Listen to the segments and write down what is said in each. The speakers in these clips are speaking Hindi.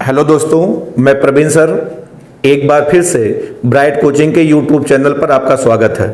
हेलो दोस्तों, मैं प्रवीण सर एक बार फिर से ब्राइट कोचिंग के यूट्यूब चैनल पर आपका स्वागत है।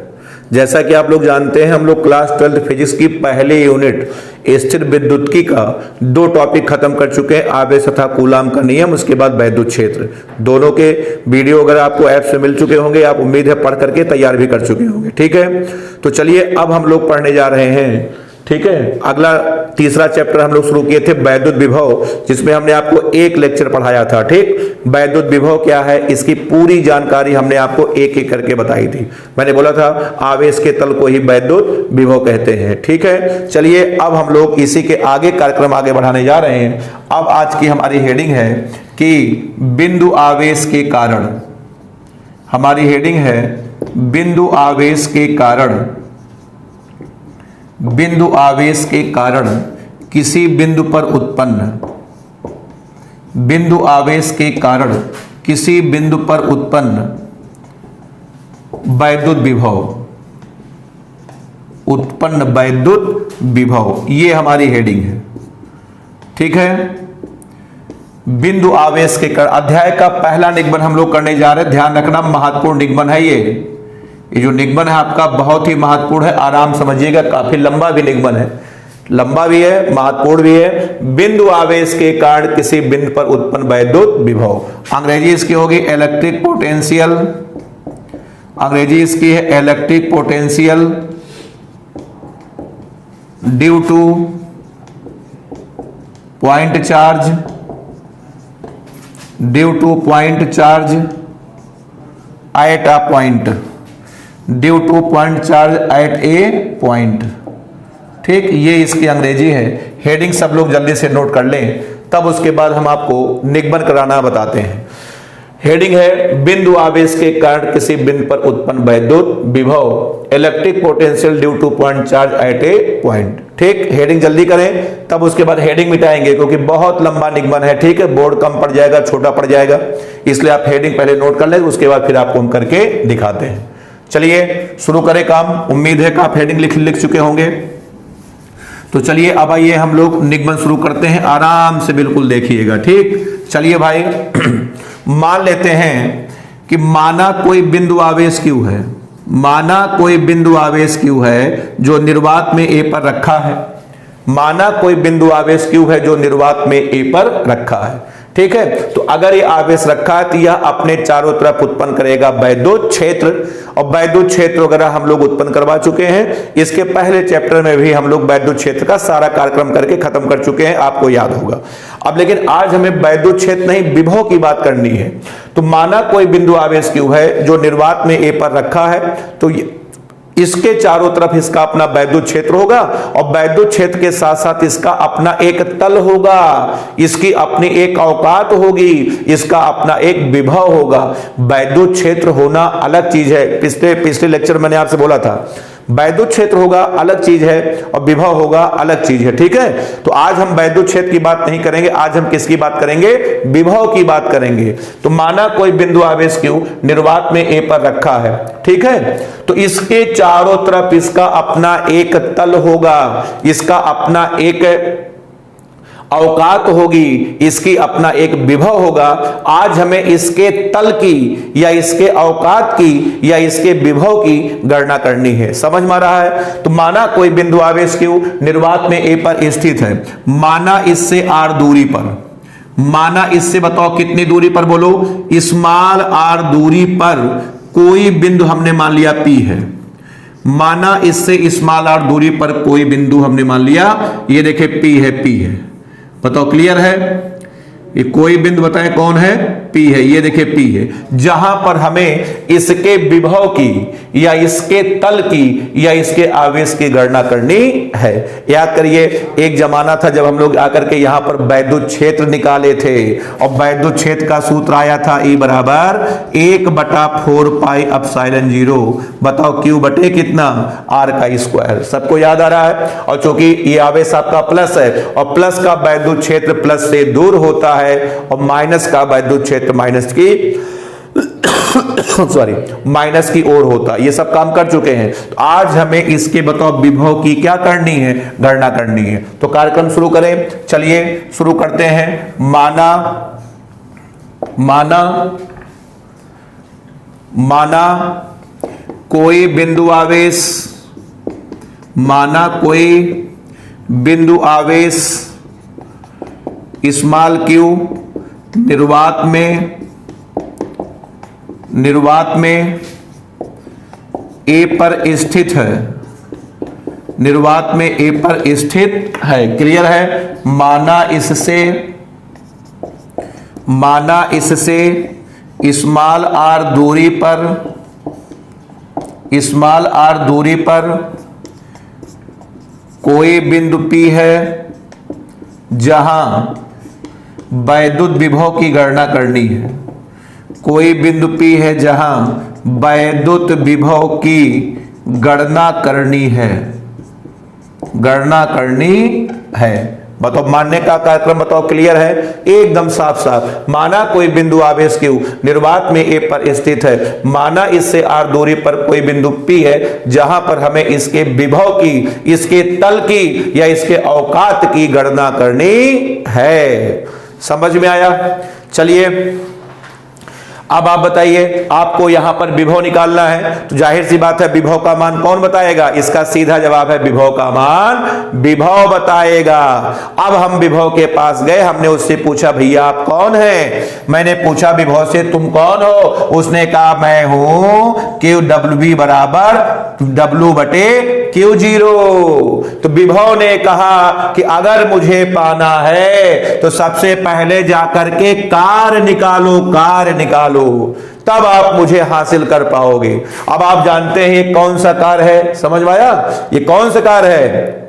जैसा कि आप लोग जानते हैं, हम लोग क्लास 12 फिजिक्स की पहली यूनिट स्थिर विद्युत्की का 2 टॉपिक खत्म कर चुके हैं, आवेश तथा कूलाम का नियम, उसके बाद वैद्युत क्षेत्र। दोनों के वीडियो अगर आपको ऐप से मिल चुके होंगे, आप उम्मीद है पढ़ करके तैयार भी कर चुके होंगे। ठीक है, तो चलिए अब हम लोग पढ़ने जा रहे हैं। ठीक है, अगला तीसरा चैप्टर हम लोग शुरू किए थे वैद्युत विभव, जिसमें हमने आपको एक लेक्चर पढ़ाया था। ठीक, वैद्युत विभव क्या है, इसकी पूरी जानकारी हमने आपको एक एक करके बताई थी। मैंने बोला था आवेश के तल को ही वैद्युत विभव कहते हैं। ठीक है, चलिए अब हम लोग इसी के आगे कार्यक्रम आगे बढ़ाने जा रहे हैं। अब आज की हमारी हेडिंग है कि बिंदु आवेश के कारण। हमारी हेडिंग है बिंदु आवेश के कारण। बिंदु आवेश के कारण किसी बिंदु पर उत्पन्न, बिंदु आवेश के कारण किसी बिंदु पर उत्पन्न वैद्युत विभव, उत्पन्न वैद्युत विभव, ये हमारी हेडिंग है। ठीक है, बिंदु आवेश के कारण अध्याय का पहला निगमन हम लोग करने जा रहे हैं। ध्यान रखना, महत्वपूर्ण निगमन है ये जो निगमन है आपका बहुत ही महत्वपूर्ण है। आराम समझिएगा, काफी लंबा भी निगमन है, लंबा भी है, महत्वपूर्ण भी है। बिंदु आवेश के कारण किसी बिंदु पर उत्पन्न वैद्युत विभव, अंग्रेजी इसकी होगी इलेक्ट्रिक पोटेंशियल। अंग्रेजी इसकी है electric potential due two point charge, due two point charge at a point, due two point charge at A point. ठीक, ये इसकी अंग्रेजी है। हेडिंग सब लोग जल्दी से नोट कर लें, तब उसके बाद हम आपको निगमन कराना बताते हैं। हेडिंग है बिंदु आवेश के कारण किसी बिंदु पर उत्पन्न वैद्युत विभव, electric potential due two point charge at A point. ठीक, हेडिंग जल्दी करें, तब उसके बाद हेडिंग मिटाएंगे, क्योंकि बहुत लंबा निगमन है। ठीक है, बोर्ड कम पड़ जाएगा, छोटा पड़ जाएगा, इसलिए आप हेडिंग पहले नोट कर लें, उसके बाद फिर आपको हम करके दिखाते हैं। चलिए शुरू करें काम। उम्मीद है कि आप हेडिंग लिख चुके होंगे। तो चलिए अब आइए हम लोग निगमन शुरू करते हैं। आराम से बिल्कुल देखिएगा। ठीक, चलिए भाई मान लेते हैं कि माना कोई बिंदु आवेश क्यू है, माना कोई बिंदु आवेश क्यू है जो निर्वात में ए पर रखा है। माना कोई बिंदु आवेश क्यू है जो निर्वात में ए पर रखा है। ठीक है, तो अगर ये आवेश रखा है तो यह अपने चारों तरफ उत्पन्न करेगा वैद्युत क्षेत्र, और वैद्युत क्षेत्र वगैरह हम लोग उत्पन्न करवा चुके हैं। इसके पहले चैप्टर में भी हम लोग वैद्युत क्षेत्र का सारा कार्यक्रम करके खत्म कर चुके हैं, आपको याद होगा। अब लेकिन आज हमें वैद्युत क्षेत्र नहीं, विभव की बात करनी है। तो माना कोई बिंदु आवेश क्यू है जो निर्वात में ए पर रखा है, तो इसके चारों तरफ इसका अपना वैद्युत क्षेत्र होगा, और वैद्युत क्षेत्र के साथ साथ इसका अपना एक तल होगा, इसकी अपनी एक अवकात होगी, इसका अपना एक विभव होगा। वैद्युत क्षेत्र होना अलग चीज है। पिछले लेक्चर मैंने आपसे बोला था वैद्युत क्षेत्र होगा अलग चीज है और विभव होगा अलग चीज है। ठीक है, तो आज हम वैद्युत क्षेत्र की बात नहीं करेंगे, आज हम किसकी बात करेंगे, विभव की बात करेंगे। तो माना कोई बिंदु आवेश क्यू निर्वात में ए पर रखा है। ठीक है, तो इसके चारों तरफ इसका अपना एक तल होगा, इसका अपना एक अवकात होगी, इसकी अपना एक विभव होगा। आज हमें इसके तल की या इसके अवकात की या इसके विभव की गणना करनी है। समझ में आ रहा है? तो माना कोई बिंदु आवेश क्यू निर्वात में ए पर स्थित है, माना इससे आर दूरी पर, माना इससे बताओ कितनी दूरी पर, बोलो, स्मॉल आर दूरी पर कोई बिंदु हमने मान लिया पी है। माना इससे स्मॉल आर दूरी पर कोई बिंदु हमने मान लिया, ये देखे पी है, पी है। बताओ क्लियर है? ये कोई बिंदु बताएं कौन है, पी है। ये देखिए पी है, जहां पर हमें इसके विभव की या इसके तल की या इसके आवेश की गणना करनी है। याद करिए, एक जमाना था जब हम लोग आकर के यहां पर वैद्युत क्षेत्र निकाले थे, और वैद्युत क्षेत्र का सूत्र आया था E बराबर 1/4 पाई एप्सिलॉन 0। बताओ Q बटे कितना, R का स्क्वायर। सबको याद आ रहा है? और चूंकि ये आवेश आपका प्लस है, और प्लस का वैद्युत क्षेत्र प्लस से दूर होता है, और माइनस का वैद्युत क्षेत्र माइनस की सॉरी माइनस की ओर होता। ये सब काम कर चुके हैं। तो आज हमें इसके बताओ विभव की क्या करनी है, गणना करनी है। तो कार्यक्रम शुरू करें। चलिए शुरू करते हैं। माना माना कोई बिंदु आवेश, माना कोई बिंदु आवेश स्मॉल q निर्वात में A पर स्थित है, निर्वात में A पर स्थित है। क्लियर है? माना इससे स्मॉल r दूरी पर कोई बिंदु P है जहां वैद्युत विभव की गणना करनी है। कोई बिंदु P है जहां वैद्युत विभव की गणना करनी है। बताओ, मानने का कार्यक्रम बताओ, क्लियर है? एकदम साफ साफ। माना कोई बिंदु आवेश Q निर्वात में A पर स्थित है, माना इससे r दूरी पर कोई बिंदु P है जहां पर हमें इसके विभव की, इसके तल की या इसके अवकात की गणना करनी है। समझ में आया? चलिए अब आप बताइए, आपको यहां पर विभव निकालना है, तो जाहिर सी बात है विभव का मान कौन बताएगा? इसका सीधा जवाब है विभव का मान विभव बताएगा। अब हम विभव के पास गए, हमने उससे पूछा भैया आप कौन हैं? मैंने पूछा विभव से तुम कौन हो? उसने कहा मैं हूं QW बराबर W बटे Q0। तो विभव ने कहा कि अगर मुझे पाना है तो सबसे पहले जाकर के कार्य निकालो, तब आप मुझे हासिल कर पाओगे। अब आप जानते हैं ये कौन सा कार्य है? समझ में आया? ये कौन सा कार्य है?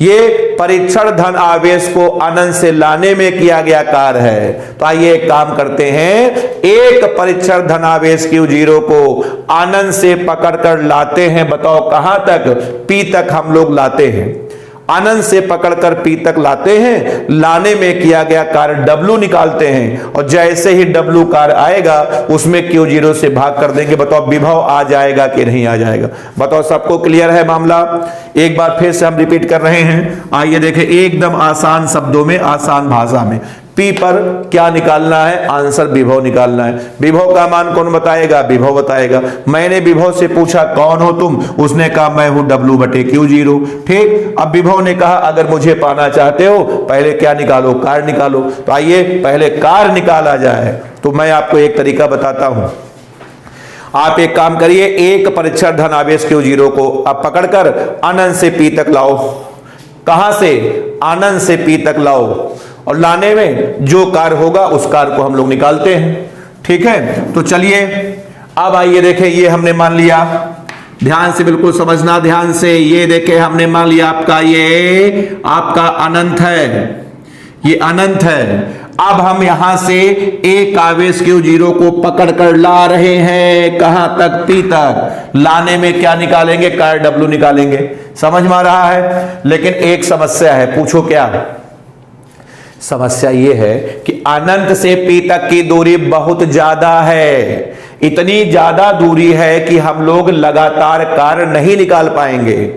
ये परीक्षण धन आवेश को अनंत से लाने में किया गया कार्य है। तो आइए एक काम करते हैं, एक परीक्षण धन आवेश Q0 को अनंत से पकड़कर लाते हैं। बताओ कहां तक? P तक हम लोग लाते हैं। अनंत से पकड़कर P तक लाते हैं, लाने में किया गया कार्य W निकालते हैं, और जैसे ही W कार्य आएगा उसमें Q0 से भाग कर देंगे। बताओ विभव आ जाएगा कि नहीं आ जाएगा? बताओ सबको क्लियर है मामला? एक बार फिर से हम रिपीट कर रहे हैं। आइए देखें, एकदम आसान शब्दों में, आसान भाषा में, P पर क्या निकालना है? आंसर विभव निकालना है। विभव का मान कौन बताएगा? विभव बताएगा। मैंने विभव से पूछा कौन हो तुम? उसने कहा मैं हूं W बटे Q0। ठीक, अब विभव ने कहा अगर मुझे पाना चाहते हो पहले क्या निकालो? कार्य निकालो। तो आइए पहले कार्य निकाला जाए। तो मैं आपको एक तरीका बताता हूं। आप एक काम करिए, एक परीक्षण धन आवेश Q0 को अब पकड़कर अनंत से P तक लाओ। कहां से? अनंत से P तक लाओ, और लाने में जो कार्य होगा उस कार्य को हम लोग निकालते हैं। ठीक है, तो चलिए अब आइए देखें, ये हमने मान लिया, ध्यान से बिल्कुल समझना, ध्यान से। ये देखें हमने मान लिया आपका, ये आपका अनंत है, ये अनंत है। अब हम यहां से एक आवेश Q0 को पकड़कर ला रहे हैं। कहां तक? P तक। लाने में क्या निकालेंगे? कार्य W निकालेंगे। समझ में आ रहा है? लेकिन एक समस्या है, पूछो क्या समस्या? ये है कि अनंत से P तक की दूरी बहुत ज्यादा है। इतनी ज्यादा दूरी है कि हम लोग लगातार कार्य नहीं निकाल पाएंगे।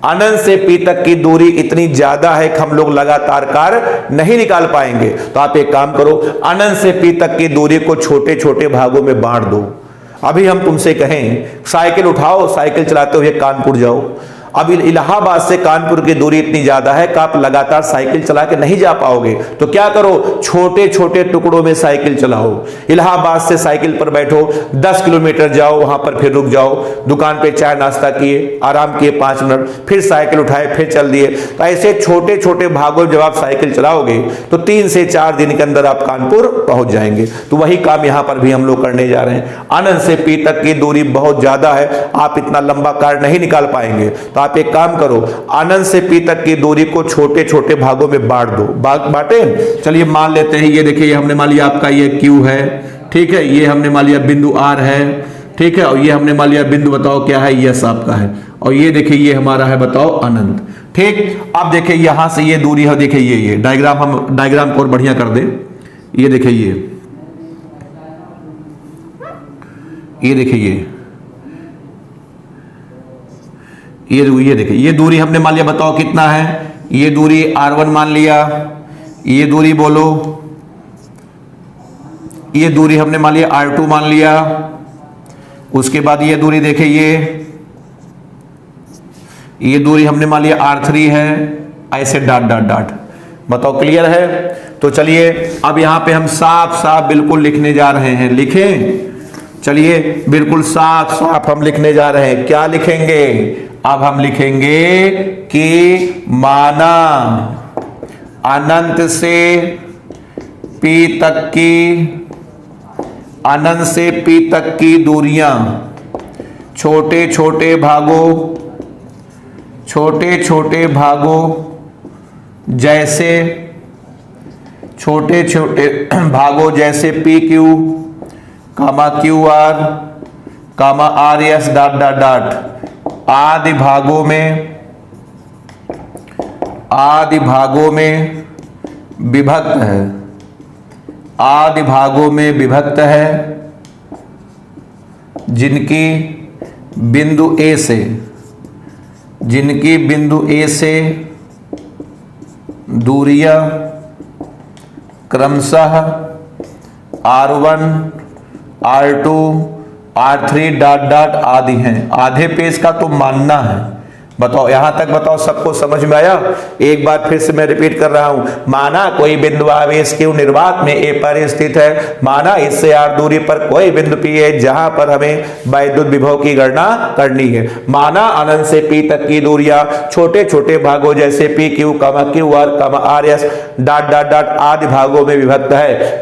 अनंत से P तक की दूरी इतनी ज्यादा है कि हम लोग लगातार कार्य नहीं निकाल पाएंगे। तो आप एक काम करो, अनंत से P तक की दूरी को छोटे छोटे भागों में बांट दो। अभी हम तुमसे कहें साइकिल उठाओ, साइकिल चलाते हुए कानपुर जाओ। अब इलाहाबाद से कानपुर की दूरी इतनी ज्यादा है कि आप लगातार साइकिल चला के नहीं जा पाओगे। तो क्या करो? छोटे छोटे टुकड़ों में साइकिल चलाओ। इलाहाबाद से साइकिल पर बैठो, 10 किलोमीटर जाओ, वहां पर फिर रुक जाओ, दुकान पे चाय नाश्ता किए, आराम किए 5 मिनट, फिर साइकिल उठाए, फिर चल दिए। तो ऐसे छोटे छोटे भागों में जब आप साइकिल चलाओगे तो 3 से 4 दिन के अंदर आप कानपुर पहुंच जाएंगे। तो वही काम यहां पर भी हम लोग करने जा रहे हैं। अनंत से P तक की दूरी बहुत ज्यादा है, आप इतना लंबा कार्य नहीं निकाल पाएंगे। तो आप एक काम करो, अनंत से P तक की दूरी को छोटे छोटे भागों में बांट दो। बांटे? चलिए मान लेते हैं, ये देखिए हमने मान लिया आपका ये Q है, ठीक है, ये हमने मान लिया बिंदु R है, ठीक है, और ये हमने मान लिया बिंदु बताओ क्या है? यस आपका है, और ये देखिए ये हमारा है बताओ अनंत। ठीक, अब देखिए यहां से ये दूरी है, देखिए ये डायग्राम, हम डायग्राम को और बढ़िया कर दे। ये देखिए ये देखिए ये देखिए ये दूरी हमने मान लिया, बताओ कितना है? ये दूरी R1 मान लिया, ये दूरी बोलो ये दूरी हमने मान लिया R2 मान लिया। उसके बाद ये दूरी देखे, ये दूरी हमने मान लिया R3 है, ऐसे डॉट डॉट डॉट। बताओ क्लियर है? तो चलिए अब यहां पे हम साफ साफ बिल्कुल लिखने जा रहे हैं। लिखें, चलिए बिल्कुल साफ साफ हम लिखने जा रहे हैं। क्या लिखेंगे? अब हम लिखेंगे कि माना अनंत से P तक की, अनंत से P तक की दूरियां छोटे छोटे भागों जैसे छोटे छोटे भागों जैसे PQ, QR, RS dot dot dot आदि भागों में विभक्त है, आदि भागों में विभक्त है, जिनकी बिंदु A से दूरियां क्रमशः R1, R2, R3 dot dot आदि हैं। आधे पेज का तो मानना है। बताओ यहां तक, बताओ सबको समझ में आया? एक बार फिर से मैं रिपीट कर रहा हूं। माना कोई बिंदु आवेश Q निर्वात में A पर स्थित है। माना इससे R दूरी पर कोई बिंदु P है जहां पर हमें वैद्युत विभव की गणना करनी है। माना अनंत से P तक की दूरियां छोटे छोटे भागों जैसे PQ, QR, RS dot dot dot आदि भागों में विभक्त है,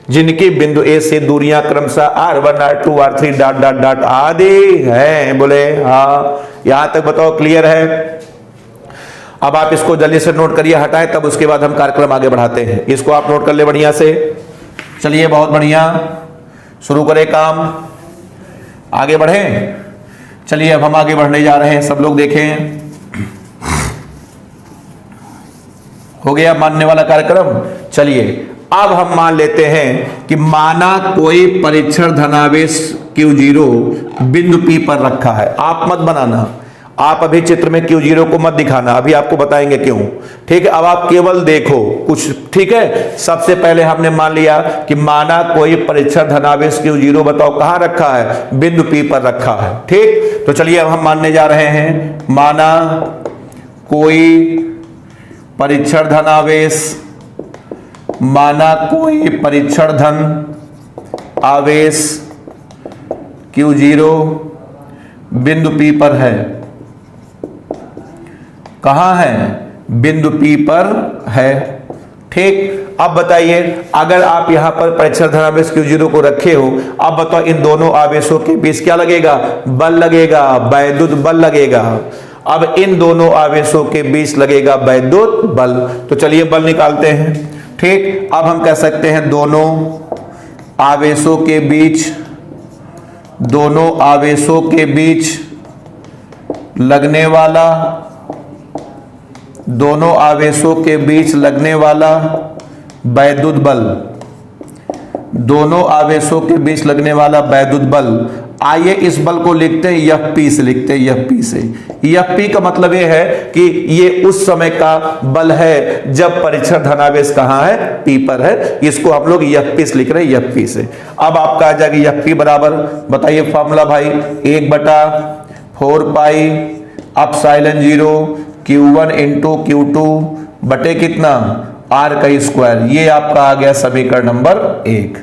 जिनके बिंदु A से दूरियां क्रमशः R1, R2, R3 dot dot dot आदि हैं। बोले हाँ, यहां तक बताओ क्लियर है? अब आप इसको जल्दी से नोट करिए, हटाएं, तब उसके बाद हम कार्यक्रम आगे बढ़ाते हैं। इसको आप नोट कर ले बढ़िया से। चलिए बहुत बढ़िया, शुरू करें काम, आगे बढ़ें। चलिए अब हम आगे बढ़ने जा रहे हैं, सब लोग देखें। हो गया मानने वाला कार्यक्रम। चलिए अब हम मान लेते हैं कि माना कोई परीक्षण धनावेश Q0 बिंदु P पर रखा है। आप मत बनाना, आप अभी चित्र में Q0 को मत दिखाना, अभी आपको बताएंगे क्यों। ठीक है, अब आप केवल देखो कुछ। ठीक है, सबसे पहले हमने मान लिया कि माना कोई परीक्षण धनावेश Q0, बताओ कहां रखा है? बिंदु P पर रखा है। ठीक, तो चलिए अब हम मानने जा रहे हैं। माना कोई परीक्षण धनावेश, माना कोई परीक्षण धन आवेश Q0 बिंदु P पर है। कहां है? बिंदु P पर है। ठीक, अब बताइए अगर आप यहां पर परीक्षण धनावेश Q0 को रखे हो, अब बताओ इन दोनों आवेशों के बीच क्या लगेगा? बल लगेगा, वैद्युत बल लगेगा। अब इन दोनों आवेशों के बीच लगेगा वैद्युत बल। तो चलिए बल निकालते हैं। ठीक, अब हम कह सकते हैं दोनों आवेशों के बीच लगने वाला, दोनों आवेशों के बीच लगने वाला वैद्युत बल, दोनों आवेशों के बीच लगने वाला वैद्युत बल। आइए इस बल को लिखते हैं Fp से, लिखते हैं Fp से। Fp का मतलब यह है कि ये उस समय का बल है जब परीक्षण धनावेश कहां है? P पर है। इसको हम लोग Fp से लिख रहे हैं, Fp से। अब आपका आ जाएगा Fp बराबर, बताइए फॉर्मूला भाई, 1/4 pi epsilon 0 Q1 into Q2 बटे कितना? R का स्क्वायर। ये आपका आ गया समीकरण नंबर 1।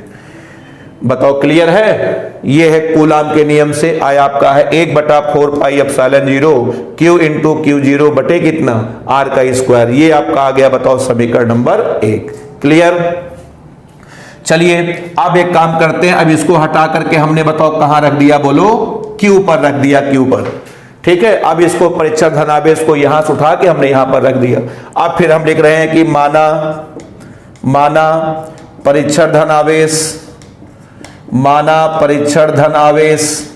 बताओ क्लियर है? ये है कूलाम के नियम से आया आपका है 1/4 pi epsilon 0 Q into Q0 बटे कितना? R का स्क्वायर। ये आपका आ गया, बताओ समीकरण नंबर 1। क्लियर? चलिए अब एक काम करते हैं, अब इसको हटा करके हमने बताओ कहां रख दिया? बोलो Q पर रख दिया, Q पर। ठीक है, अब इसको परीक्षण धनावेश को यहां से उठा के हमने यहां पर रख दिया। अब फिर हम लिख रहे हैं कि माना परीक्षण धनावेश,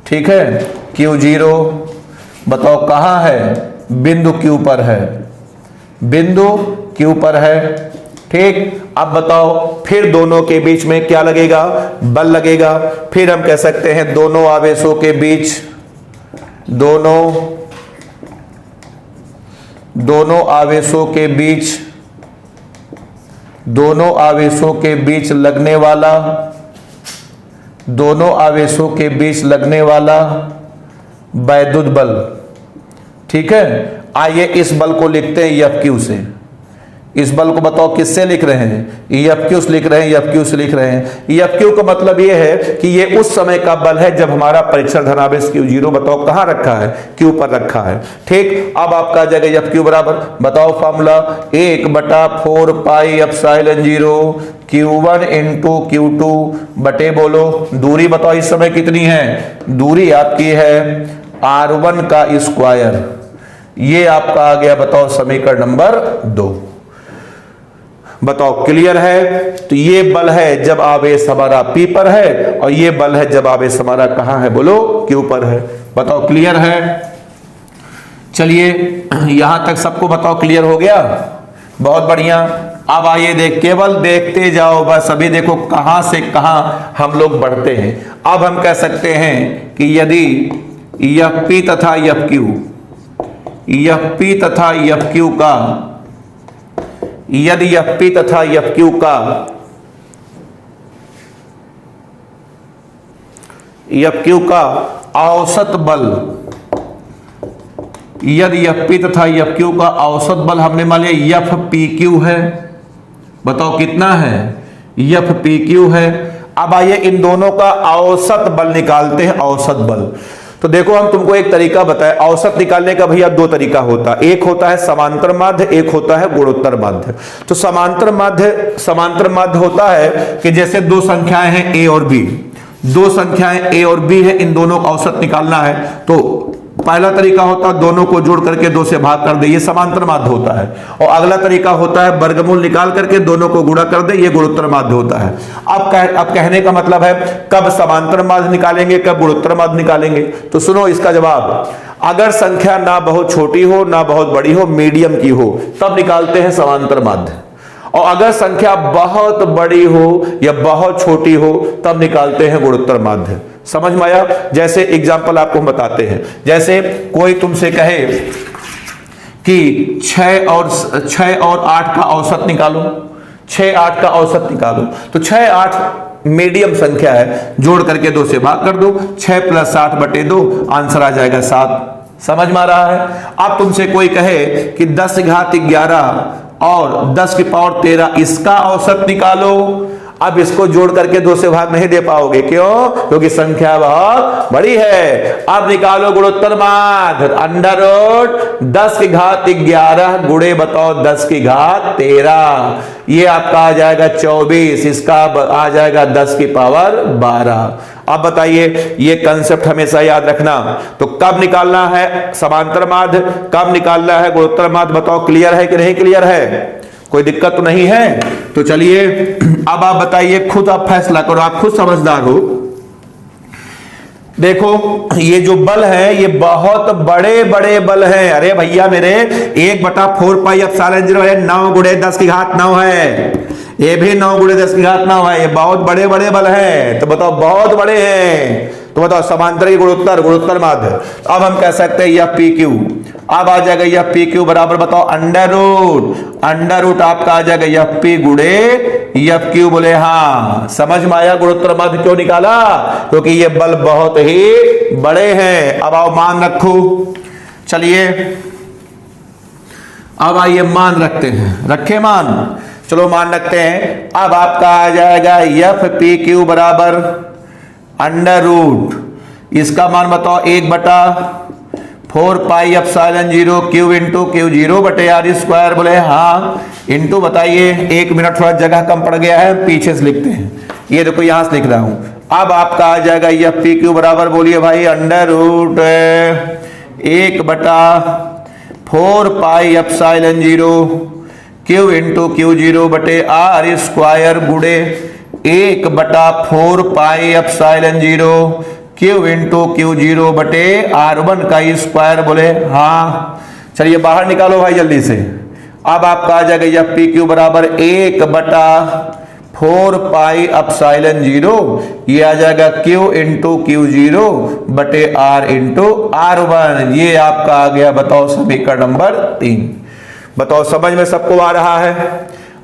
ठीक है, Q0 बताओ कहां है? बिंदु Q पर है, बिंदु Q पर है। ठीक, अब बताओ फिर दोनों के बीच में क्या लगेगा? बल लगेगा। फिर हम कह सकते हैं दोनों आवेशों के बीच, दोनों आवेशों के बीच दोनों आवेशों के बीच लगने वाला, दोनों आवेशों के बीच लगने वाला वैद्युत बल। ठीक है, आइए इस बल को लिखते हैं एफ क्यू से। इस बल को बताओ किससे लिख रहे हैं? एफ क्यू से लिख रहे हैं, एफ क्यू से लिख रहे हैं। एफ क्यू का मतलब ये है कि ये उस समय का बल है जब हमारा परीक्षण धनावेश क्यू जीरो बताओ कहां रखा है? क्यू पर रखा है। ठीक, अब आपका आ जाएगा एफ क्यू बराबर, बताओ formula 1/4 pi epsilon 0 Q1 into Q2 बटे बोलो दूरी बताओ इस समय कितनी है? दूरी आपकी है R1 का स्क्वायर। ये आपका आ गया बताओ समीकरण नंबर 2। बताओ क्लियर है? तो ये बल है जब आवेश हमारा P पर है और ये बल है जब आवेश हमारा कहां है बोलो? Q पर है। बताओ क्लियर है? चलिए यहां तक सबको बताओ क्लियर हो गया? बहुत बढ़िया। अब आइए केवल देखते जाओ बस। अभी देखो कहां से कहां हम लोग बढ़ते हैं। अब हम कह सकते हैं कि यदि Fp तथा Fq का, यदि Fp तथा Fq का औसत बल, यदि Fp तथा Fq का औसत बल हमने मान लिया Fpq है। बताओ कितना है? Fpq है। अब आइए इन दोनों का औसत बल निकालते हैं। औसत बल तो देखो हम तुमको एक तरीका बताएं औसत निकालने का। भैया दो तरीका होता है, एक होता है समांतर माध्य, एक होता है गुणोत्तर माध्य। तो समांतर माध्य होता है कि जैसे दो संख्याएं हैं a और b, दो संख्याएं a और b है, इन दोनों का औसत निकालना है। तो पहला तरीका होता है दोनों को जोड़ करके 2 से भाग कर दे, ये समांतर माध्य होता है। और अगला तरीका होता है वर्गमूल निकाल करके दोनों को गुणा कर दे, ये गुणोत्तर माध्य होता है। अब कहने का मतलब है कब समांतर माध्य निकालेंगे, कब गुणोत्तर माध्य निकालेंगे? तो सुनो इसका जवाब। अगर संख्या ना बहुत छोटी हो ना बहुत बड़ी हो, मीडियम की हो, तब निकालते हैं समांतर माध्य। और अगर संख्या बहुत बड़ी हो या बहुत छोटी हो तब निकालते हैं गुणोत्तर माध्य। समझ में आया? जैसे एग्जांपल आपको हम बताते हैं। जैसे कोई तुमसे कहे कि 6 और 8 का औसत निकालो, 6 8 का औसत निकालो। तो 6 8 मीडियम संख्या है, जोड़ करके 2 से भाग कर दो, 6 + 8 बटे 2, आंसर आ जाएगा 7। समझ में आ रहा है? अब तुमसे कोई कहे कि 10 घात 11 और 10 की पावर 13 इसका औसत निकालो। अब इसको जोड़ करके 2 से भाग नहीं दे पाओगे, क्यों? क्योंकि संख्या बहुत बड़ी है। अब निकालो गुणोत्तर माध्य, √ 10 की घात 11 गुणे बताओ 10 की घात 13, ये आपका आ जाएगा 24, इसका आ जाएगा 10 की पावर 12। अब बताइए, ये कंसेप्ट हमेशा याद रखना। तो कब निकालना है समांतर माध्य, कब निकालना है गुणोत्तर माध्य? बताओ क्लियर है कि नहीं क्लियर है? कोई दिक्कत तो नहीं है? तो चलिए अब आप बताइए, खुद आप फैसला करो, आप खुद समझदार हो। देखो ये जो बल है ये बहुत बड़े बड़े बल हैं। अरे भैया मेरे 1/4 पाई एप्सिलॉन 0 है, 9 × 10 की घात 9 है, ये भी 9 × 10 की घात 9 है। ये बहुत बड़े बड़े बल हैं। तो बताओ बहुत बड़े हैं, तो बताओ समांतर की गुणोत्तर माध्य। अब हम कह सकते हैं Fpq। अब आ जाएगा Fpq बराबर बताओ √ आपका आ जाएगा Fp गुणे Fq। बोले हाँ, समझ में आया गुणोत्तर माध्य क्यों निकाला? क्योंकि ये बल बहुत ही बड़े हैं। अब आओ मान रखो। चलिए अब आइए मान रखते हैं, रखे मान, चलो मान रखते हैं। अब आपका आ जाएगा Fpq बराबर √ इसका मान बताओ 1/4 pi epsilon 0 Q into Q0 बटे R²। बोले हाँ, इंटू बताइए, 1 मिनट थोड़ा जगह कम पड़ गया है, पीछे से लिखते हैं। ये देखो यहां से लिख रहा हूं। अब आपका आ जाएगा Fpq बराबर बोलिए भाई √ 1/4 pi epsilon 0 Q into Q0 बटे R² गुणे 1/4 pi epsilon 0 Q into Q0 बटे R1 का स्क्वायर। बोले हाँ, चलिए बाहर निकालो भाई जल्दी से। अब आपका आ जाएगा Fpq बराबर 1/4 पाई एप्सिलॉन 0, ये आ जाएगा Q इंटू Q0 बटे R इंटू R1। ये आपका आ गया बताओ समीकरण नंबर 3। बताओ समझ में सबको आ रहा है?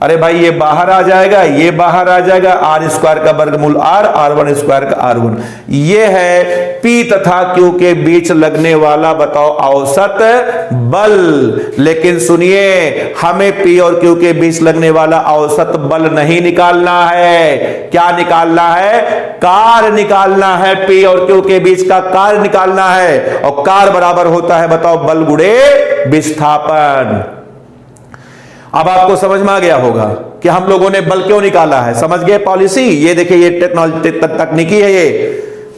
अरे भाई ये बाहर आ जाएगा, ये बाहर आ जाएगा, आर स्क्वायर का वर्गमूल आर, आर वन स्क्वायर का आर वन। ये है पी तथा क्यू के बीच लगने वाला बताओ औसत बल। लेकिन सुनिए, हमें पी और क्यू के बीच लगने वाला औसत बल नहीं निकालना है। क्या निकालना है? कार्य निकालना है। पी और क्यू के बीच का कार्य निकालना है, और कार्य बराबर होता है बताओ बल गुणे विस्थापन। अब आपको समझ में आ गया होगा कि हम लोगों ने बल क्यों निकाला है। समझ गए पॉलिसी? ये देखिए, ये टेक्नोलॉजी तकनीकी है। ये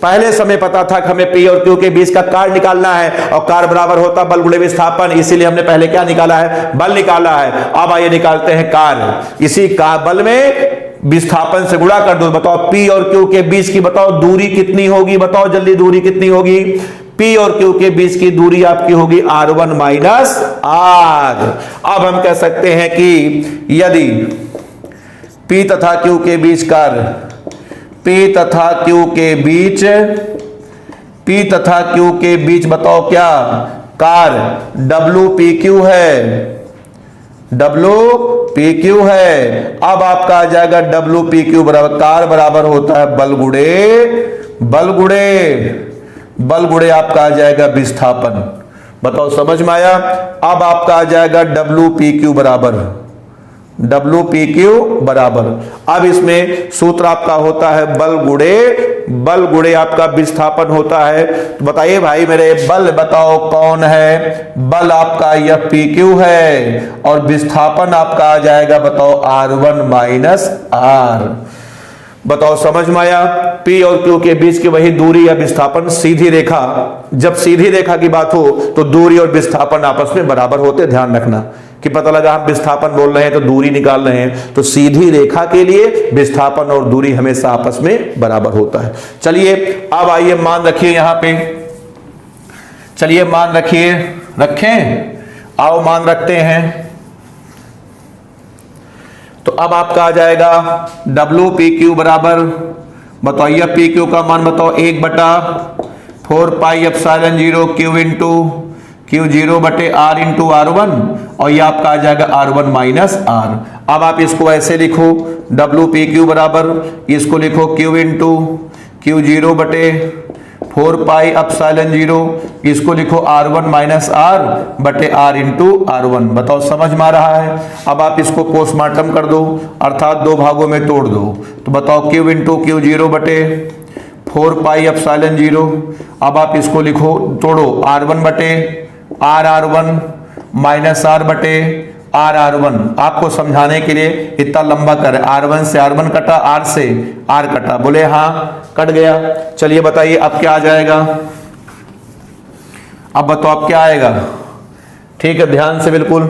पहले समय पता था कि हमें पी और क्यू के बीच का कार्य निकालना है, और कार्य बराबर होता बल गुणे विस्थापन। इसीलिए हमने पहले क्या निकाला है? बल निकाला है। अब आइए निकालते हैं कार्य। इसी का बल में विस्थापन से गुणा कर दो। बताओ पी और क्यू के बीच की बताओ दूरी कितनी होगी? बताओ जल्दी, दूरी कितनी होगी? पी और क्यू के बीच की दूरी आपकी होगी R1 माइनस आर। अब हम कह सकते हैं कि यदि P तथा Q के बीच कार्य, P तथा Q के बीच, P तथा Q के बीच बताओ क्या कार्य WPQ है, WPQ है। अब आपका आ जाएगा WPQ बराबर, कार्य बराबर होता है बल गुणे आपका आ जाएगा विस्थापन। बताओ समझ में आया? अब आपका आ जाएगा WPQ बराबर, अब इसमें सूत्र आपका होता है बल गुणे आपका विस्थापन होता है। तो बताइए भाई मेरे, बल बताओ कौन है? बल आपका यह PQ है, और विस्थापन आपका आ जाएगा बताओ R1 माइनस आर। बताओ समझ में आया? P और Q के बीच की वही दूरी या विस्थापन, सीधी रेखा। जब सीधी रेखा की बात हो तो दूरी और विस्थापन आपस में बराबर होते। ध्यान रखना कि पता लगा हम विस्थापन बोल रहे हैं तो दूरी निकाल रहे हैं, तो सीधी रेखा के लिए विस्थापन और दूरी हमेशा आपस में बराबर होता है। चलिए अब आइए मान रखिए यहां पे, चलिए मान रखिए, रखें, आओ मान रखते हैं। तो अब आपका आ जाएगा WPQ बराबर, बताओ यह PQ का मान बताओ 1/4 pi epsilon 0 Q into Q0 बटे R इंटू R1, और यह आपका आ जाएगा R1 माइनस R। अब आप इसको ऐसे लिखो, WPQ बराबर, इसको लिखो Q इंटू Q0 बटे 4 पाई एप्सिलॉन 0, इसको लिखो R1 माइनस R बटे R इंटू R1। बताओ समझ में आ रहा है? अब आप इसको पोस्टमार्टम कर दो, अर्थात दो भागों में तोड़ दो। तो बताओ Q इंटू Q0 बटे 4 पाई एप्सिलॉन 0। अब आप इसको लिखो, तोड़ो, R1 बटे R1 माइनस R बटे R1। आपको समझाने के लिए इतना लंबा कर, R1 से R1 कटा, R से R कटा, बोले हाँ कट गया। चलिए बताइए अब क्या आ जाएगा? अब बताओ अब क्या आएगा? ठीक है, ध्यान से बिल्कुल।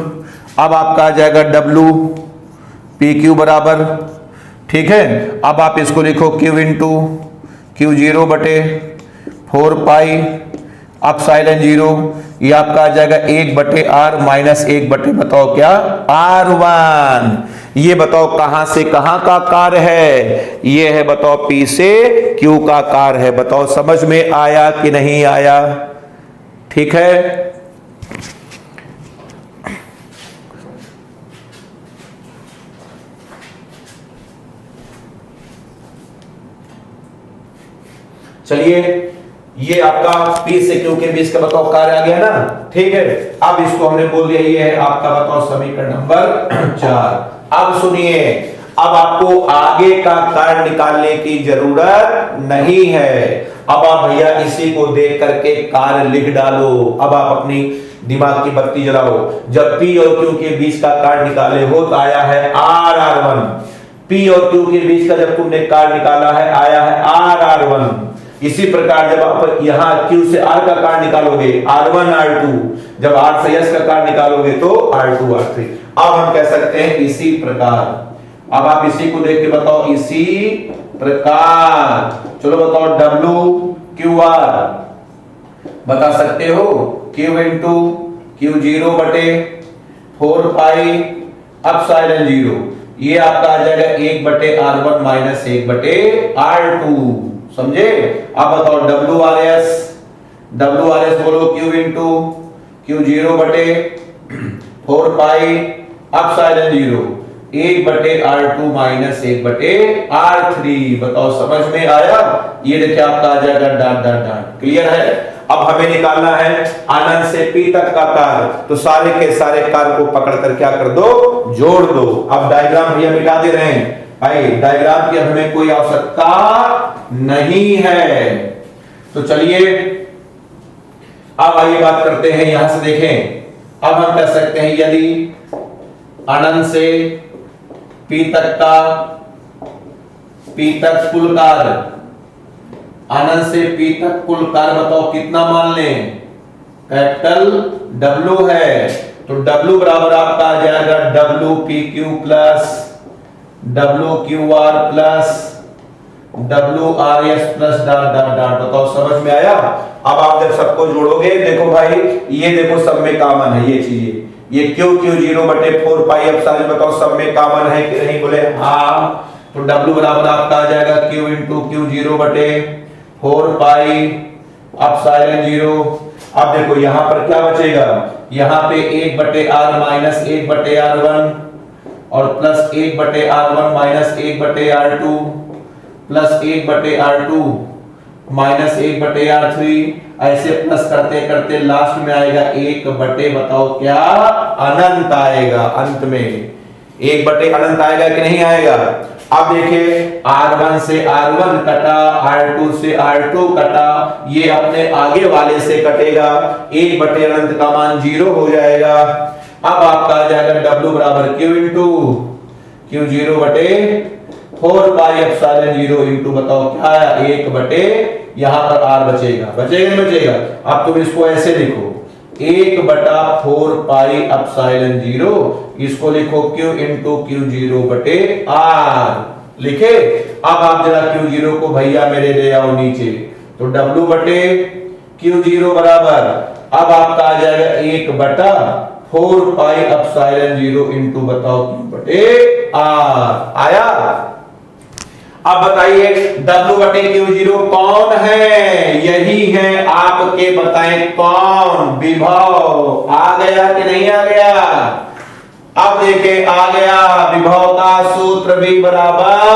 अब आपका आ जाएगा WPQ बराबर, ठीक है। अब आप इसको लिखो Q इंटू Q0 बटे 4 पाई एप्सिलॉन 0, ये आपका आ जाएगा 1/R माइनस 1 बताओ क्या R1। ये बताओ कहां से कहां का कार्य है? ये है बताओ P से Q का कार्य है। बताओ समझ में आया कि नहीं आया? ठीक है, चलिए ये आपका P से Q के बीच का बताओ कार्य आ गया ना, ठीक है। अब इसको हमने बोल दिया ये है आपका बताओ समीकरण नंबर 4। अब सुनिए, अब आपको आगे का कार्य निकालने की जरूरत नहीं है। अब आप भैया इसी को देख करके कार्य लिख डालो। अब आप अपनी दिमाग की बत्ती जलाओ। जब P और Q के बीच का कार्य निकाले हो तो आया है R1। P और Q के बीच का जब तुमने कार्य निकाला है आया है R1। इसी प्रकार जब आप यहां Q से R का कार्य निकालोगे R1 R2, जब R से S का कार्य निकालोगे तो R2 R3। अब हम कह सकते हैं इसी प्रकार। अब आप इसी को देख के बताओ, इसी प्रकार। चलो बताओ WQR बता सकते हो, Q इंटू Q0 बटे 4 पाई एप्सिलॉन 0, ये आपका आ जाएगा 1/R1 माइनस 1/R2। समझे? अब बताओ WRS बोलो, Q इंटू Q0 बटे 4 pi epsilon 0, 1/R2 minus 1/R3। बताओ समझ में आया? ये देखिए आपका आ जाएगा डॉट डॉट डॉट। क्लियर है? अब हमें निकालना है अनंत से p तक का कार्य, तो सारे के सारे कार्य को पकड़ कर क्या कर दो, जोड़ दो। अब डायग्राम भैया मिटा दे रहे हैं भाई, डायग्राम की हमें कोई आवश्यकता नहीं है। तो चलिए अब आइए बात करते हैं, यहां से देखें। अब हम कह सकते हैं यदि अनंत से p तक कुल कार्य, अनंत से p तक कुल कार्य बताओ कितना मान लें, कैपिटल W है, तो W बराबर आपका आ जाएगा WPQ plus WQR plus WRS plus dot dot dot. बताओ समझ में आया? अब आप जब सबको जोड़ोगे, देखो भाई ये देखो सब में कॉमन है ये चीजें, ये Q0/4 पाई एप्सिलॉन, बताओ सब में कॉमन है कि नहीं? बोले हाँ। तो W बराबर आपका आ जाएगा Q into Q0/4 pi epsilon 0। अब देखो यहां पर क्या बचेगा, यहां पे 1/R माइनस 1/R1 और plus 1/R1 minus 1/R2 plus 1/R2 minus 1/R3, ऐसे प्लस करते करते लास्ट में आएगा 1/, बताओ क्या, अनंत आएगा। अंत में 1/, अनंत आएगा कि नहीं आएगा? अब देखिए R1 से R1 कटा, R2 से R2 कटा, ये अपने आगे वाले से कटेगा, 1/, अनंत का मान 0 हो जाएगा। अब आपका आ जाएगा W बराबर Q into Q0/4 pi epsilon 0 into बताओ क्या आया, 1/, यहां पर R बचेगा, बचेगा नहीं बचेगा? अब तुम इसको ऐसे लिखो 1/4 पाई एप्सिलॉन 0, इसको लिखो Q इंटू Q0/R लिखे। अब आप जरा Q0 को भैया मेरे ले आओ नीचे, तो W/Q0 बराबर अब आपका आ जाएगा 1/4 पाई एप्सिलॉन 0 इंटू बताओ Q/R आया। अब बताइए W/Q0 कौन है? यही है आपके, बताएं कौन? विभव। आ गया कि नहीं आ गया? अब देखें आ गया, विभव का सूत्र V बराबर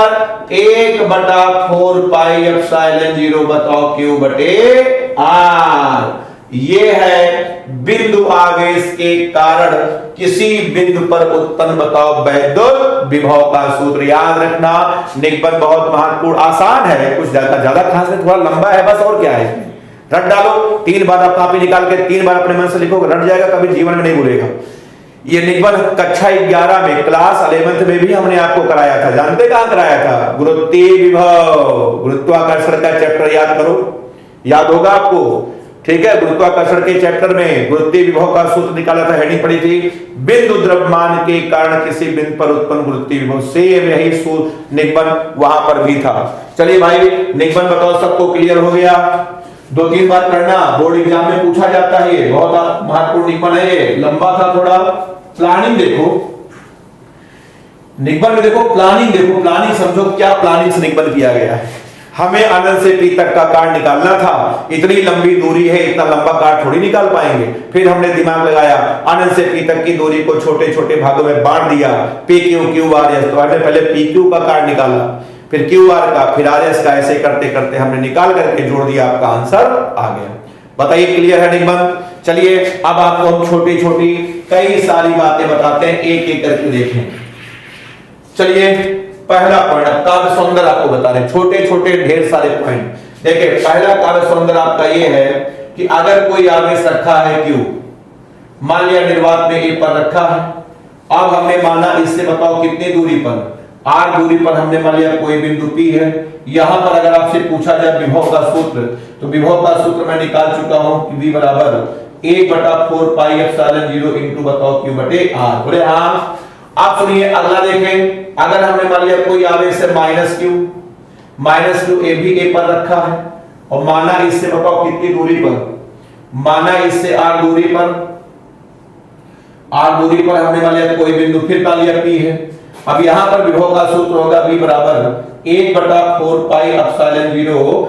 1/4 पाई एप्सिलॉन 0 बताओ Q/R। ये है बिंदु आवेश के कारण किसी बिंदु पर उत्पन्न बताओ वैद्युत विभव का सूत्र। याद रखना, निगमन बहुत महत्वपूर्ण, आसान है, कुछ ज्यादा खास नहीं, थोड़ा लंबा है बस, और क्या है इसमें। रट डालो, 3 बार आप कॉपी निकाल के 3 बार अपने मन से लिखोगे, रट जाएगा, कभी जीवन में नहीं भूलेगा। ये निगमन कक्षा 11 में, क्लास 11th में भी हमने आपको कराया था। जानते कहां कराया था? गुरुत्वीय विभव, गुरुत्वाकर्षण का चैप्टर याद करो, याद होगा आपको, ठीक है। गुरुत्वाकर्षण के चैप्टर में गुरुत्वीय विभव का सूत्र निकाला था, हेडिंग पड़ी थी बिंदु द्रव्यमान के कारण किसी बिंदु पर उत्पन्न गुरुत्वीय विभव। सेम यही सूत्र निगमन वहां पर भी था। चलिए भाई, निगमन बताओ सबको क्लियर हो गया? 2-3 बार करना, बोर्ड एग्जाम में पूछा जाता है, ये बहुत महत्वपूर्ण निगमन है, ये लंबा था थोड़ा। प्लानिंग देखो, निगमन में देखो प्लानिंग, देखो प्लानिंग समझो, क्या प्लानिंग से निगमन किया गया है। हमें अनंत से P तक का कार्य निकालना था, इतनी लंबी दूरी है, इतना लंबा कार्य थोड़ी निकाल पाएंगे। फिर हमने दिमाग लगाया, अनंत से P तक की दूरी को छोटे छोटे भागों में बांट दिया, PQ QRS। तो हमने पहले PQ का कार्य निकाला, फिर QR का, फिर RS का, ऐसे करते करते हमने निकाल करके जोड़ दिया, आपका आंसर आ गया। बताइए क्लियर है निगमन? चलिए अब आपको हम छोटी छोटी कई सारी बातें बताते हैं, एक एक करके देखें। चलिए पहला पॉइंट, काव्य सौंदर्य आपको बता रहे हैं, छोटे छोटे ढेर सारे पॉइंट। देखिए पहला काव्य सौंदर्य आपका ये है कि अगर कोई आवेश रखा है Q, मान लिया निर्वात में A पर रखा है, अब हमने माना इससे बताओ कितनी दूरी पर, R दूरी पर हमने मान लिया कोई बिंदु P है। यहां पर अगर आपसे पूछा जाए विभव का सूत्र, तो विभव का सूत्र मैं निकाल चुका हूं कि V बराबर 1/4 पाई एप्सिलॉन 0 इंटू बताओ Q/R। बोले हाँ। आप सुनिए अगला देखें, अगर हमने मान लिया कोई आवेश है -Q, A भी A पर रखा है, और माना इससे बताओ कितनी दूरी पर, माना इससे R दूरी पर, हमने मान लिया कोई बिंदु, फिर मान लिया P है। अब यहां पर विभव का सूत्र होगा V बराबर 1/4 पाई एप्सिलॉन 0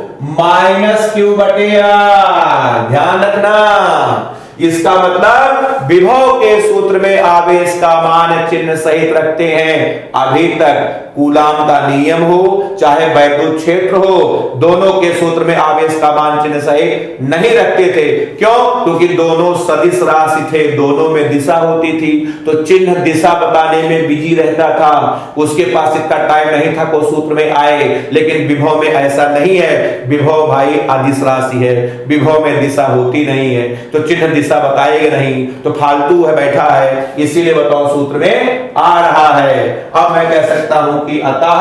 -Q/R। ध्यान रखना, इसका मतलब विभव के सूत्र में आवेश का मान चिन्ह सहित रखते हैं। अभी तक कूलाम का नियम हो चाहे वैद्युत क्षेत्र हो, दोनों के सूत्र में आवेश का मान चिन्ह सहित नहीं रखते थे। क्यों? क्योंकि दोनों सदिश राशि थे, दोनों में दिशा होती थी, तो चिन्ह दिशा बताने में बिजी रहता था, उसके पास इतना टाइम नहीं था को सूत्र में आए। लेकिन विभव में ऐसा नहीं है, विभव भाई अदिश राशि है, विभव में दिशा होती नहीं है, तो चिन्ह दिशा बताएगा नहीं, तो फालतू है बैठा है, इसीलिए बताओ सूत्र में आ रहा है। अब मैं कह सकता हूं कि अतः,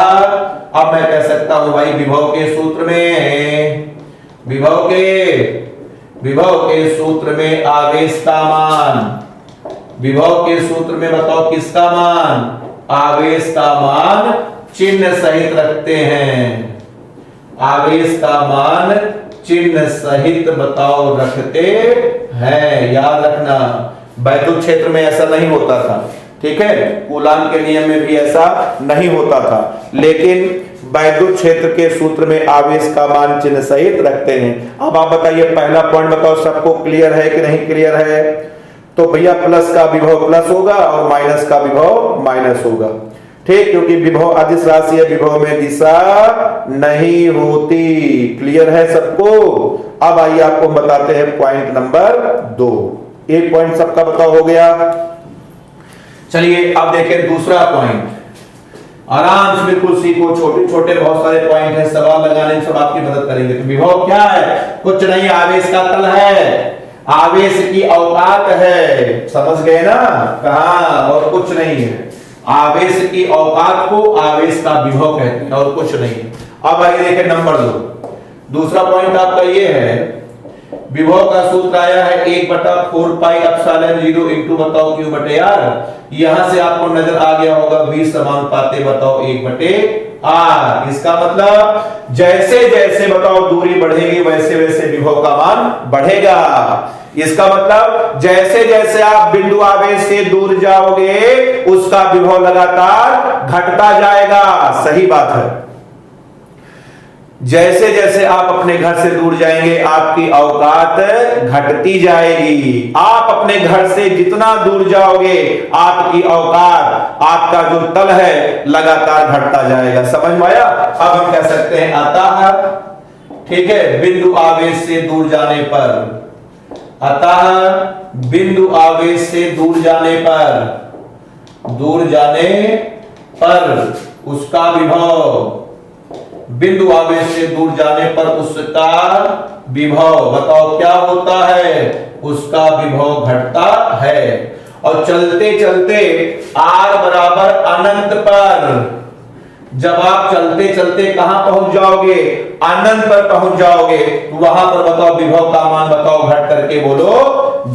अब मैं कह सकता हूं भाई विभव के सूत्र में, विभव के सूत्र में आवेश का मान, विभव के सूत्र में बताओ किसका मान? आवेश का मान चिन्ह सहित रखते हैं। आवेश का मान चिन्ह सहित बताओ रखते हैं, याद रखना। वैद्युत क्षेत्र में ऐसा नहीं होता था, ठीक है, कूलाम के नियम में भी ऐसा नहीं होता था, लेकिन वैद्युत क्षेत्र के सूत्र में आवेश का मान चिन्ह सहित रखते हैं। अब आप बताइए, पहला पॉइंट बताओ सबको क्लियर है कि नहीं क्लियर है? तो भैया प्लस का विभव प्लस होगा और माइनस का विभव माइनस होगा, ठीक, क्योंकि विभव अदिश राशि है, विभव में दिशा नहीं होती। क्लियर है सबको? अब आइए आपको बताते हैं पॉइंट नंबर 2। एक पॉइंट सबका बताओ हो गया। चलिए अब देखें दूसरा पॉइंट, आराम से बिल्कुल सीखो, छोटे छोटे बहुत सारे पॉइंट है, सवाल लगाने में सब आपकी मदद करेंगे। तो विभव क्या है? कुछ नहीं, आवेश का तल है, आवेश की औकात है, समझ गए ना? कहां और कुछ नहीं है, आवेश की औकात को आवेश का विभव कहते हैं और कुछ नहीं है। अब आइए देखें नंबर 2, दूसरा पॉइंट आपका ये है, विभव का सूत्र आया है 1/4 पाई एप्सिलॉन 0 इंटू बताओ क्यू बटे आर। यहां से आपको नजर आ गया होगा 20 समानुपाते बताओ 1/r। इसका मतलब जैसे जैसे बताओ दूरी बढ़ेगी वैसे वैसे विभव का मान बढ़ेगा। इसका मतलब जैसे जैसे आप बिंदु आवेश से दूर जाओगे उसका विभव लगातार घटता जाएगा। सही बात है, जैसे जैसे आप अपने घर से दूर जाएंगे आपकी औकात घटती जाएगी। आप अपने घर से जितना दूर जाओगे आपकी औकात, आपका जो तल है लगातार घटता जाएगा। समझ में आया? अब हम कह सकते हैं अतः, ठीक है, बिंदु आवेश से दूर जाने पर, अतः बिंदु आवेश से दूर जाने पर उसका विभव, बिंदु आवेश से दूर जाने पर उसका विभव बताओ क्या होता है? उसका विभव घटता है। और चलते चलते r बराबर अनंत पर, जब आप चलते चलते कहां पहुंच जाओगे? अनंत पर पहुंच जाओगे, तो वहां पर बताओ विभव का मान बताओ घट करके बोलो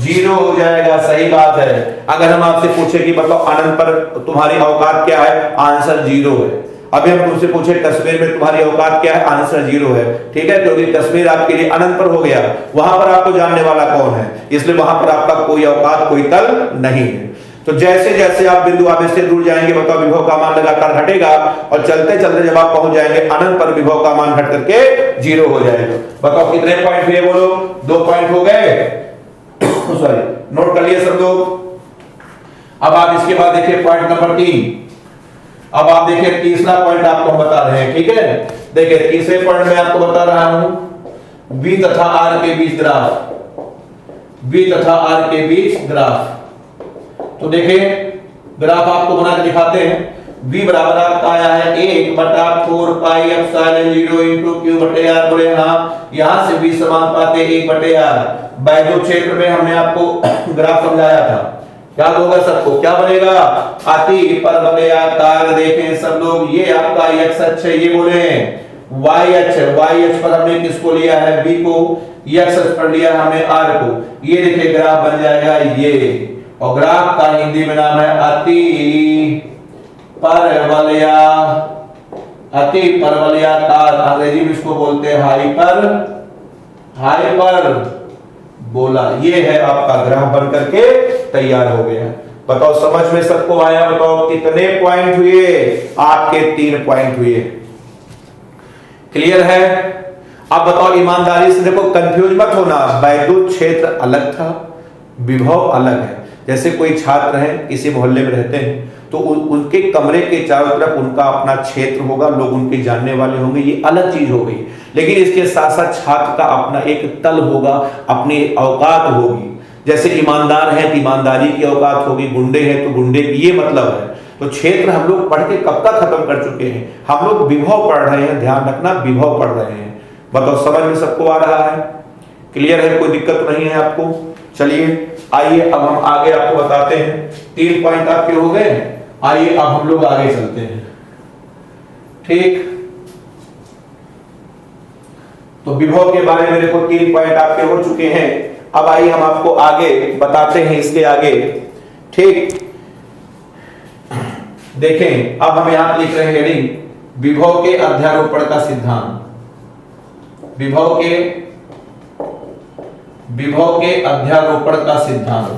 0 हो जाएगा। सही बात है। अगर हम आपसे पूछे कि बताओ अनंत पर तुम्हारी औकात क्या है? आंसर 0 है। अभी हम तुमसे पूछे कश्मीर में तुम्हारी औकात क्या है? आंसर 0 है, ठीक है, क्योंकि कश्मीर आपके लिए अनंत पर हो गया, वहां पर आपको जानने वाला कौन है, इसलिए वहां पर आपका कोई औकात कोई तल नहीं है। तो जैसे जैसे आप बिंदु आवेश से दूर जाएंगे बताओ विभव का मान लगातार घटेगा, और चलते चलते जब आप पहुंच जाएंगे अनंत पर विभव का मान घट करके 0 हो जाएगा। बताओ कितने पॉइंट हुए? बोलो 2 पॉइंट हो गए। सॉरी, नोट कर लिए सब लोग। अब आप इसके बाद देखिए पॉइंट नंबर 3। अब आप देखिए तीसरा पॉइंट आपको हम बता रहे हैं, ठीक है। देखिए तीसरे पॉइंट में आपको बता रहा हूं V तथा R के बीच ग्राफ, V तथा R के बीच ग्राफ। तो देखिए ग्राफ आपको बना के दिखाते हैं। V बराबर आपका आया है 1/4 पाई एप्सिलॉन 0 इंटू क्यू बटे आर। बोले हाँ, यहां से V समानुपाते 1/r। वैद्युत क्षेत्र में हमने आपको ग्राफ समझाया था, क्या होगा सबको, क्या बनेगा? अति परवलयाकार। देखें सब लोग, ये आपका x अक्ष है, ये बोले y अक्ष, y अक्ष पर हमने किसको लिया है? b को, x अक्ष पर लिया हमने r को। ये देखिए ग्राफ बन जाएगा ये, और ग्राफ का हिंदी में नाम है अति परवलयाकार। अंग्रेजी में इसको बोलते हैं हाइपर बोला। ये है आपका ग्राफ बन करके तैयार हो गया। बताओ समझ में सबको आया? बताओ कितने पॉइंट हुए? आपके 3 पॉइंट हुए। क्लियर है? अब बताओ ईमानदारी से देखो, कंफ्यूज मत होना। वैद्युत क्षेत्र अलग था, विभव अलग है। जैसे कोई छात्र हैं, किसी मोहल्ले में रहते हैं, तो उनके कमरे के चारों तरफ उनका अपना क्षेत्र होगा, लोग उनके जानने वाले होंगे, ये अलग चीज हो गई। लेकिन इसके साथ साथ छात्र का अपना एक तल होगा, अपनी औकात होगी। जैसे ईमानदार है तो ईमानदारी की औकात होगी, गुंडे हैं तो गुंडे की, ये मतलब है। तो क्षेत्र हम लोग पढ़ के कब तक खत्म कर चुके हैं, हम लोग विभव पढ़ रहे हैं, ध्यान रखना विभव पढ़ रहे हैं। बताओ समझ में सबको आ रहा है, क्लियर है, कोई दिक्कत नहीं है आपको? चलिए आइए अब हम आगे आपको बताते हैं। 3 पॉइंट आपके हो गए, आइए अब हम लोग आगे चलते हैं। ठीक, तो विभव के बारे में देखो 3 पॉइंट आपके हो चुके हैं। अब आइए हम आपको आगे बताते हैं, इसके आगे। ठीक, देखें अब हम यहां लिख रहे हैं हेडिंग, विभव के अध्यारोपण का सिद्धांत। विभव के अध्यारोपण का सिद्धांत।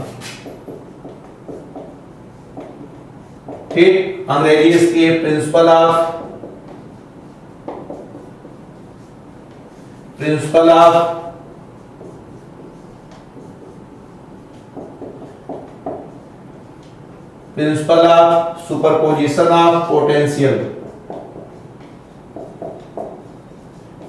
ठीक, अंग्रेजी इसकी principle of superposition of potential.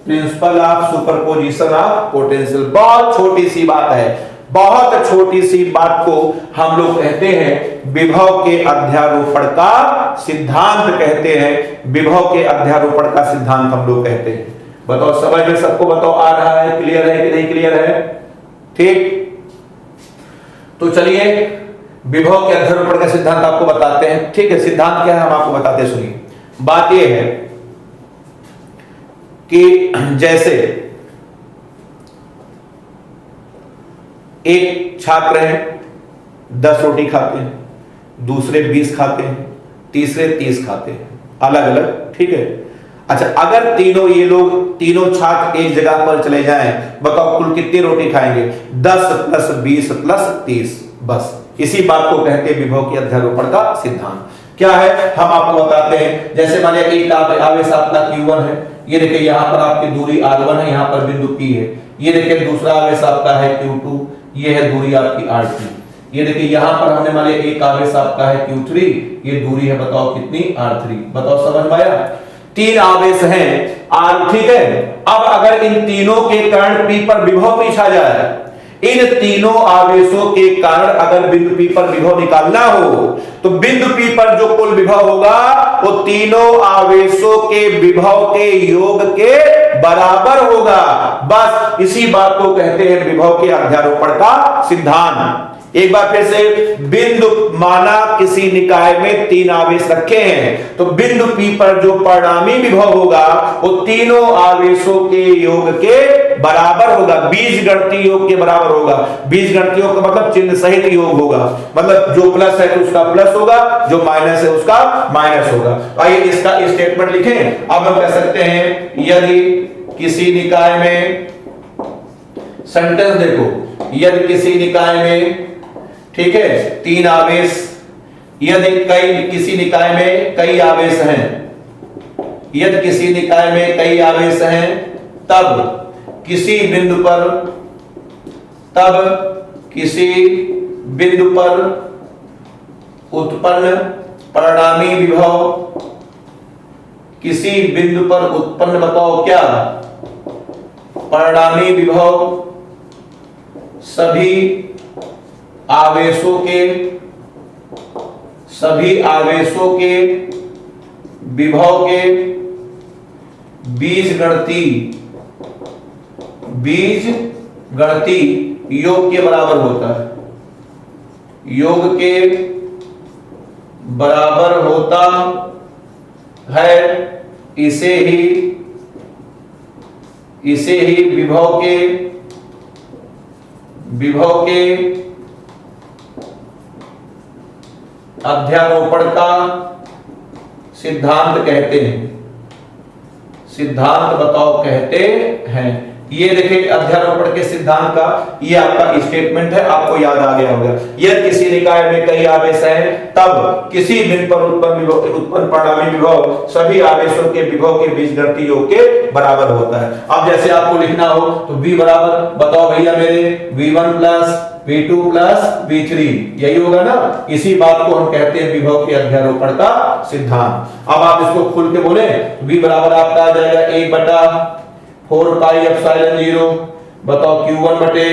Principle of superposition of potential. बहुत छोटी सी बात है, बहुत छोटी सी बात को हम लोग कहते हैं विभव के अध्यारोपण का सिद्धांत कहते हैं। विभव के अध्यारोपण का सिद्धांत हम लोग कहते हैं। बताओ समझ में सबको बताओ आ रहा है, क्लियर है कि नहीं क्लियर है? ठीक, तो चलिए विभव के अध्यारोपण का सिद्धांत आपको बताते हैं। ठीक है, सिद्धांत क्या है हम आपको बताते हैं, सुनिए। बात यह है कि जैसे एक छात्र है 10 रोटी खाते हैं, दूसरे 20 खाते हैं, तीसरे 30 खाते हैं, अलग अलग। ठीक है, अच्छा अगर तीनों छात्र एक जगह पर चले जाएं, बताओ कुल कितनी रोटी खाएंगे? 10 + 20 + 30। बस इसी बात को कहते हैं विभव के अध्यारोपण का सिद्धांत। क्या है हम आपको बताते हैं। जैसे मानिए एक आवेश आपका Q1 है, ये देखिए यहां पर आपकी दूरी R1 है, यहां पर बिंदु P है। ये देखिए दूसरा आवेश आपका है Q2, ये है दूरी आपकी R3। ये देखिए यहां पर हमने मानिए एक आवेश आपका है Q3, ये दूरी है बताओ कितनी? R3। बताओ समझ में आया? 3 आवेश हैं R, ठीक है। अब अगर इन तीनों के कारण P पर विभव पूछा जाए, इन तीनों आवेशों के कारण अगर बिंदु P पर विभव निकालना हो, तो बिंदु P पर जो कुल विभव होगा वो तीनों आवेशों के विभव के योग के बराबर होगा। बस इसी बात को कहते हैं विभव के अध्यारोपण का सिद्धांत। एक बार फिर से, बिंदु माना किसी निकाय में 3 आवेश रखे हैं, तो बिंदु P पर जो परिणामी विभव होगा वो तीनों आवेशों के योग के बराबर होगा, बीजगणितीय योग के बराबर होगा। बीजगणितीय योग का मतलब चिन्ह सहित योग होगा, मतलब जो प्लस है तो उसका प्लस होगा, जो माइनस है उसका माइनस होगा। आइए इसका स्टेटमेंट लिखें। अब हम कह सकते हैं यदि किसी निकाय में, सेंटेंस देखो, यदि किसी निकाय में, ठीक है, 3 आवेश, यदि किसी निकाय में कई आवेश हैं, यदि किसी निकाय में कई आवेश हैं, तब किसी बिंदु पर उत्पन्न परिणामी विभव, किसी बिंदु पर उत्पन्न बताओ क्या? परिणामी विभव सभी आवेशों के विभव के बीजगणितीय योग के बराबर होता है, योग के बराबर होता है। इसे ही विभव के अध्यारोपण का सिद्धांत कहते हैं। सिद्धांत बताओ कहते हैं। ये देखिए अध्यारोपण के सिद्धांत का ये आपका स्टेटमेंट है, आपको याद आ गया होगा। यदि किसी निकाय में कई आवेश हैं, तब किसी बिंदु पर उत्पन्न परिणामी विभव सभी आवेशों के विभव के बीजगणितीय योग के बराबर होता है। अब जैसे आपको लिखना हो तो V बराबर, बताओ भैया मेरे, V1 + V2 प्लस V3, यही होगा ना। इसी बात को हम कहते हैं विभव के अध्यारोपण का सिद्धांत। अब आप इसको खुल के बोले, V बराबर आपका आ जाएगा 1/4 पाई एप्सिलॉन 0, बताओ Q1 बटे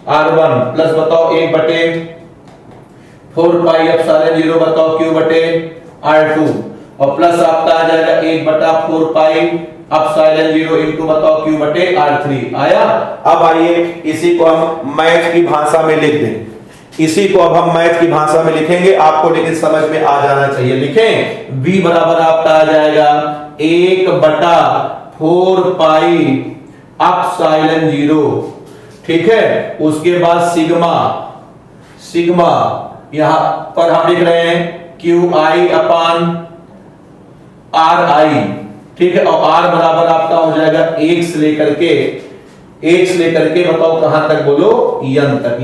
R1 प्लस बताओ 1/4 पाई एप्सिलॉन 0 बताओ Q बटे R2 और प्लस आपका आ जाएगा 1/4 पाई एप्सिलॉन 0 इनटू बताओ Q बटे R3 आया। अब आइए इसी को हम मैथ की भाषा में लिख दें। इसी को अब हम मैथ की भाषा में लिखेंगे, आपको लेकिन समझ में आ जाना चाहिए। लिखें, V बराबर आपका आ जाएगा 1/4 पाई एप्सिलॉन 0, ठीक है। उसके बाद सिग्मा यहां पर हम लिख रहे हैं QI अपान RI, ठीक है। और R बराबर आपका हो जाएगा 1 से लेकर के बताओ कहां तक बोलो, n तक।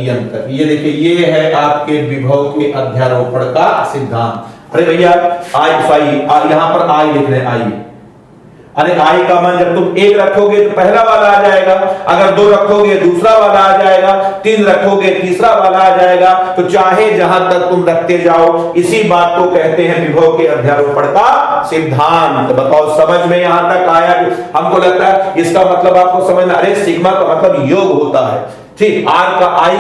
ये देखिए, ये है आपके विभव के अध्यारोपण का सिद्धांत। अरे भैया यहां पर I लिख रहे हैं, I। अरे I का मान जब तुम 1 रखोगे तो पहला वाला आ जाएगा, अगर 2 रखोगे दूसरा वाला आ जाएगा, 3 रखोगे तीसरा वाला आ जाएगा। तो चाहे जहां तक तुम रखते जाओ, इसी बात को कहते हैं विभव के अध्यारोपण का सिद्धांत। तो बताओ समझ में यहां तक आया? हमको लगता है इसका मतलब आपको समझ में, अरे सिग्मा का मतलब योग होता है, ठीक। I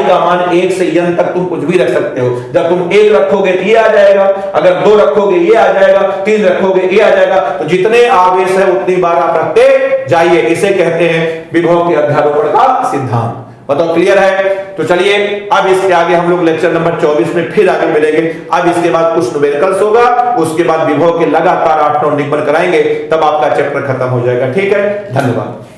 का मान 1 से n तक तुम कुछ भी रख सकते हो। जब तुम 1 रखोगे तो ये आ जाएगा, अगर 2 रखोगे ये आ जाएगा, 3 रखोगे ये आ जाएगा। तो जितने आवेश है उतनी बार आप रखते जाइए। इसे कहते हैं विभव के अध्यारोपण का सिद्धांत। बताओ क्लियर है? तो चलिए अब इसके आगे हम लोग लेक्चर नंबर 24 में फिर आगे मिलेंगे। अब इसके बाद कुछ न्यूमेरिकल्स होगा, उसके बाद विभव के लगातार 8-9 निबंध कराएंगे, तब आपका चैप्टर खत्म हो जाएगा। ठीक है, धन्यवाद।